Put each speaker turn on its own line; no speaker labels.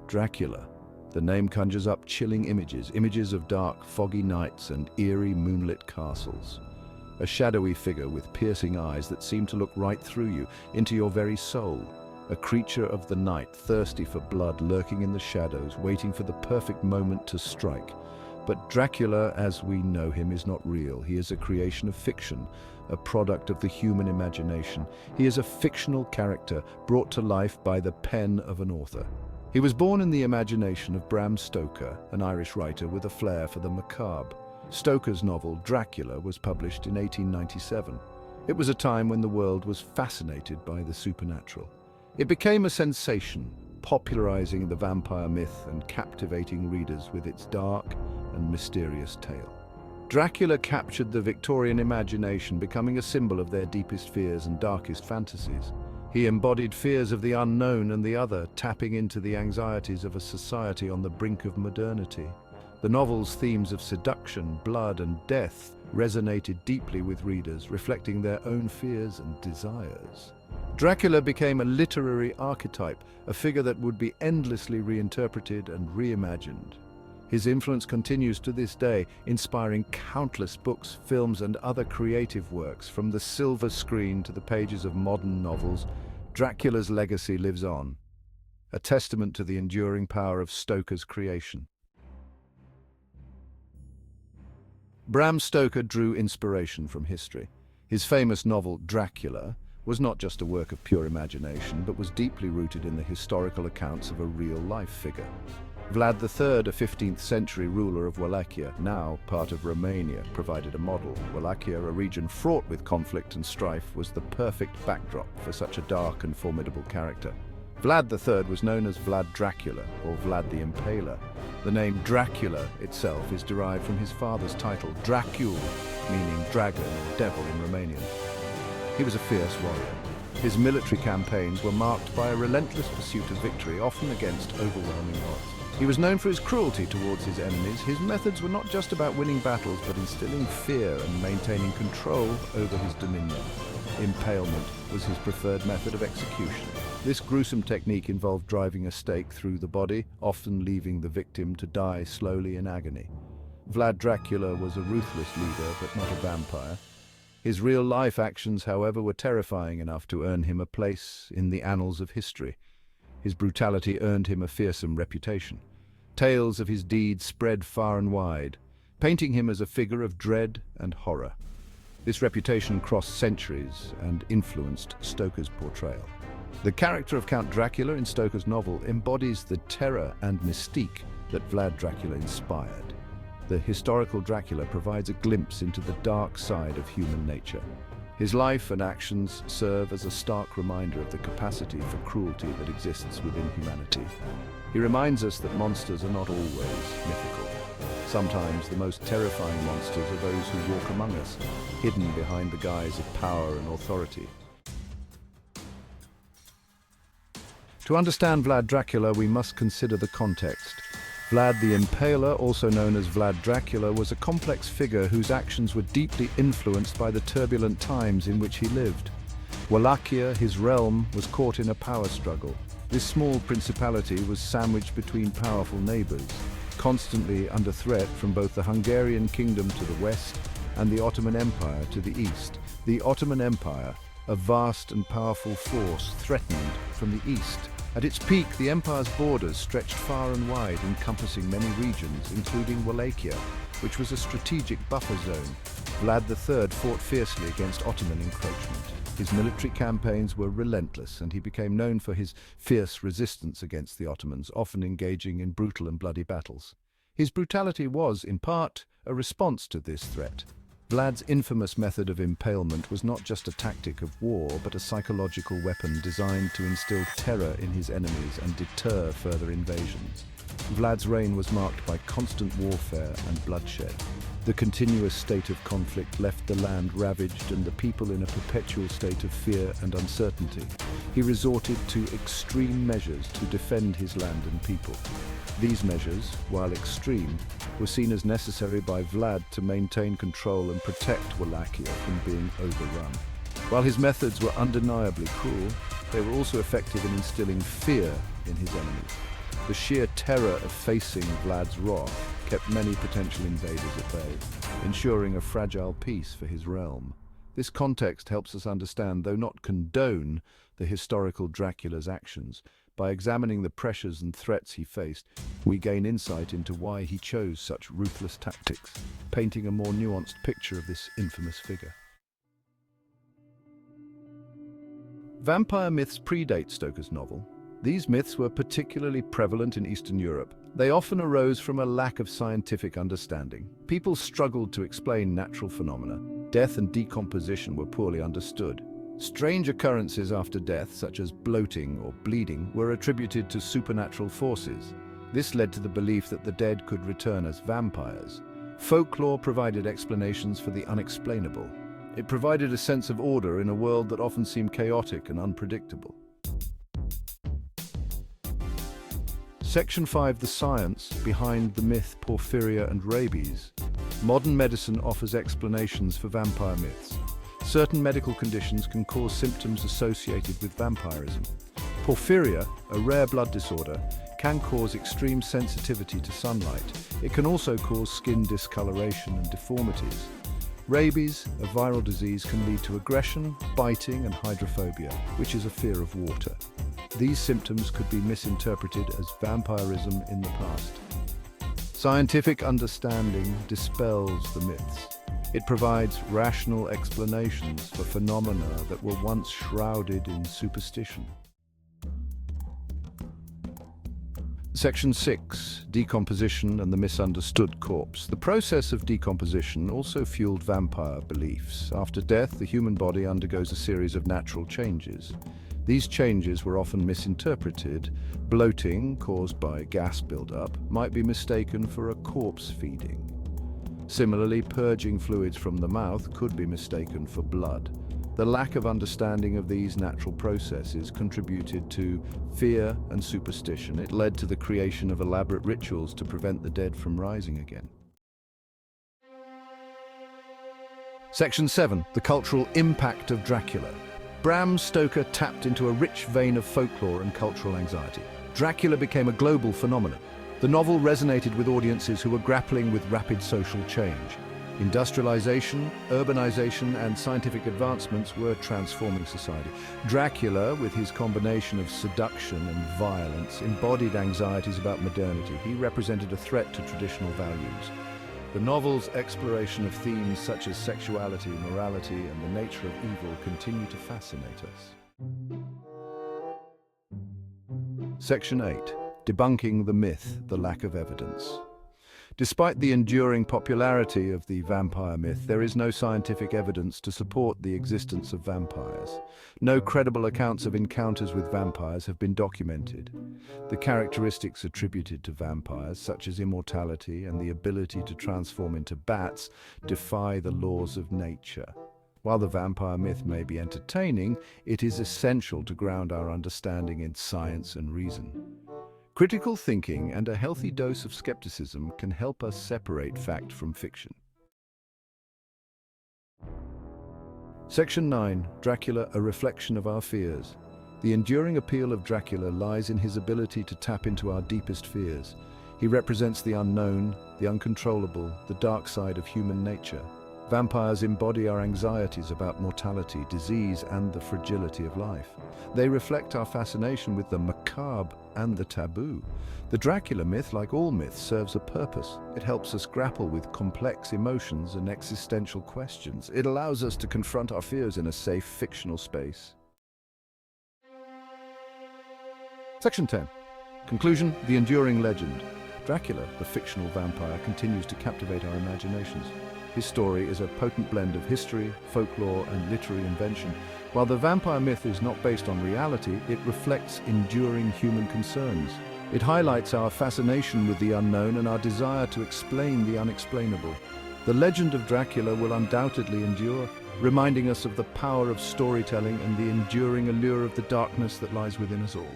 Dracula. The name conjures up chilling images of dark, foggy nights and eerie moonlit castles. A shadowy figure with piercing eyes that seem to look right through you, into your very soul. A creature of the night, thirsty for blood, lurking in the shadows, waiting for the perfect moment to strike. But Dracula, as we know him, is not real. He is a creation of fiction, a product of the human imagination. He is a fictional character brought to life by the pen of an author. He was born in the imagination of Bram Stoker, an Irish writer with a flair for the macabre. Stoker's novel Dracula was published in 1897. It was a time when the world was fascinated by the supernatural. It became a sensation, popularizing the vampire myth and captivating readers with its dark and mysterious tale. Dracula captured the Victorian imagination, becoming a symbol of their deepest fears and darkest fantasies. He embodied fears of the unknown and the other, tapping into the anxieties of a society on the brink of modernity. The novel's themes of seduction, blood, and death resonated deeply with readers, reflecting their own fears and desires. Dracula became a literary archetype, a figure that would be endlessly reinterpreted and reimagined. His influence continues to this day, inspiring countless books, films, and other creative works. From the silver screen to the pages of modern novels, Dracula's legacy lives on, a testament to the enduring power of Stoker's creation. Bram Stoker drew inspiration from history. His famous novel, Dracula, was not just a work of pure imagination, but was deeply rooted in the historical accounts of a real-life figure. Vlad III, a 15th century ruler of Wallachia, now part of Romania, provided a model. Wallachia, a region fraught with conflict and strife, was the perfect backdrop for such a dark and formidable character. Vlad III was known as Vlad Dracula, or Vlad the Impaler. The name Dracula itself is derived from his father's title, Dracul, meaning dragon or devil in Romanian. He was a fierce warrior. His military campaigns were marked by a relentless pursuit of victory, often against overwhelming odds. He was known for his cruelty towards his enemies. His methods were not just about winning battles, but instilling fear and maintaining control over his dominion. Impalement was his preferred method of execution. This gruesome technique involved driving a stake through the body, often leaving the victim to die slowly in agony. Vlad Dracula was a ruthless leader, but not a vampire. His real-life actions, however, were terrifying enough to earn him a place in the annals of history. His brutality earned him a fearsome reputation. Tales of his deeds spread far and wide, painting him as a figure of dread and horror. This reputation crossed centuries and influenced Stoker's portrayal. The character of Count Dracula in Stoker's novel embodies the terror and mystique that Vlad Dracula inspired. The historical Dracula provides a glimpse into the dark side of human nature. His life and actions serve as a stark reminder of the capacity for cruelty that exists within humanity. He reminds us that monsters are not always mythical. Sometimes the most terrifying monsters are those who walk among us, hidden behind the guise of power and authority. To understand Vlad Dracula, we must consider the context. Vlad the Impaler, also known as Vlad Dracula, was a complex figure whose actions were deeply influenced by the turbulent times in which he lived. Wallachia, his realm, was caught in a power struggle. This small principality was sandwiched between powerful neighbors, constantly under threat from both the Hungarian kingdom to the west and the Ottoman Empire to the east. The Ottoman Empire, a vast and powerful force, threatened from the east. At its peak, the empire's borders stretched far and wide, encompassing many regions, including Wallachia, which was a strategic buffer zone. Vlad III fought fiercely against Ottoman encroachment. His military campaigns were relentless, and he became known for his fierce resistance against the Ottomans, often engaging in brutal and bloody battles. His brutality was, in part, a response to this threat. Vlad's infamous method of impalement was not just a tactic of war, but a psychological weapon designed to instill terror in his enemies and deter further invasions. Vlad's reign was marked by constant warfare and bloodshed. The continuous state of conflict left the land ravaged and the people in a perpetual state of fear and uncertainty. He resorted to extreme measures to defend his land and people. These measures, while extreme, were seen as necessary by Vlad to maintain control and protect Wallachia from being overrun. While his methods were undeniably cruel, they were also effective in instilling fear in his enemies. The sheer terror of facing Vlad's wrath kept many potential invaders at bay, ensuring a fragile peace for his realm. This context helps us understand, though not condone, the historical Dracula's actions. By examining the pressures and threats he faced, we gain insight into why he chose such ruthless tactics, painting a more nuanced picture of this infamous figure. Vampire myths predate Stoker's novel. These myths were particularly prevalent in Eastern Europe. They often arose from a lack of scientific understanding. People struggled to explain natural phenomena. Death and decomposition were poorly understood. Strange occurrences after death, such as bloating or bleeding, were attributed to supernatural forces. This led to the belief that the dead could return as vampires. Folklore provided explanations for the unexplainable. It provided a sense of order in a world that often seemed chaotic and unpredictable. Section 5. The science behind the myth porphyria and rabies. Modern medicine offers explanations for vampire myths. Certain medical conditions can cause symptoms associated with vampirism. Porphyria, a rare blood disorder, can cause extreme sensitivity to sunlight. It can also cause skin discoloration and deformities. Rabies, a viral disease, can lead to aggression, biting, and hydrophobia, which is a fear of water. These symptoms could be misinterpreted as vampirism in the past. Scientific understanding dispels the myths. It provides rational explanations for phenomena that were once shrouded in superstition. Section 6. Decomposition and the misunderstood corpse. The process of decomposition also fueled vampire beliefs. After death, the human body undergoes a series of natural changes. These changes were often misinterpreted. Bloating, caused by gas buildup, might be mistaken for a corpse feeding. Similarly, purging fluids from the mouth could be mistaken for blood. The lack of understanding of these natural processes contributed to fear and superstition. It led to the creation of elaborate rituals to prevent the dead from rising again. Section 7. The cultural impact of Dracula. Bram Stoker tapped into a rich vein of folklore and cultural anxiety. Dracula became a global phenomenon. The novel resonated with audiences who were grappling with rapid social change. Industrialization, urbanization, and scientific advancements were transforming society. Dracula, with his combination of seduction and violence, embodied anxieties about modernity. He represented a threat to traditional values. The novel's exploration of themes such as sexuality, morality, and the nature of evil continue to fascinate us. Section 8. Debunking the myth, the lack of evidence. Despite the enduring popularity of the vampire myth, there is no scientific evidence to support the existence of vampires. No credible accounts of encounters with vampires have been documented. The characteristics attributed to vampires, such as immortality and the ability to transform into bats, defy the laws of nature. While the vampire myth may be entertaining, it is essential to ground our understanding in science and reason. Critical thinking and a healthy dose of skepticism can help us separate fact from fiction. Section 9. Dracula, a reflection of our fears. The enduring appeal of Dracula lies in his ability to tap into our deepest fears. He represents the unknown, the uncontrollable, the dark side of human nature. Vampires embody our anxieties about mortality, disease, and the fragility of life. They reflect our fascination with the macabre and the taboo. The Dracula myth, like all myths, serves a purpose. It helps us grapple with complex emotions and existential questions. It allows us to confront our fears in a safe, fictional space. Section 10. Conclusion: the enduring legend. Dracula, the fictional vampire, continues to captivate our imaginations. His story is a potent blend of history, folklore, and literary invention. While the vampire myth is not based on reality, it reflects enduring human concerns. It highlights our fascination with the unknown and our desire to explain the unexplainable. The legend of Dracula will undoubtedly endure, reminding us of the power of storytelling and the enduring allure of the darkness that lies within us all.